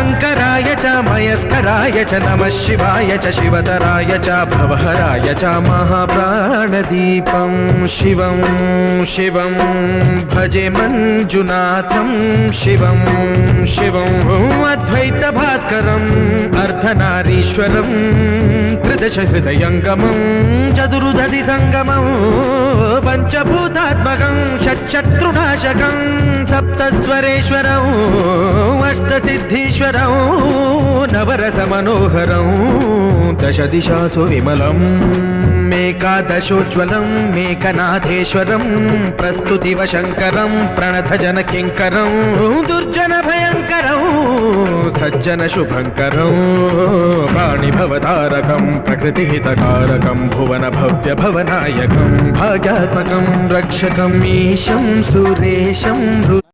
शङ्कराय च मयस्कराय च नमः शिवाय च शिवतराय च भवहराय च महाप्राणदीपं शिवं शिवं भजे मञ्जुनाथं शिवं शिवं अद्वैतभास्करम् अर्धनारीश्वरं त्रिदशहृदयङ्गमं चतुर्दधिसङ्गमं पञ्चभूतात्मकं षट्शत्रुनाशकं सप्तस्वरेश्वरं अष्टसिद्धीश्वरं नवरसमनोहरं दशदिशासु विमलम् मेकादशोज्ज्वलं मेकनाथेश्वरं प्रस्तुतिवशङ्करं प्रणतजनकिङ्करं दुर्जनभयङ्करं सज्जनशुभङ्करं प्राणिभवतारकं प्रकृतिहितकारकं भुवनभव्यभवनायकं भाग्यात्मकं रक्षकम् ईशं सुरेशं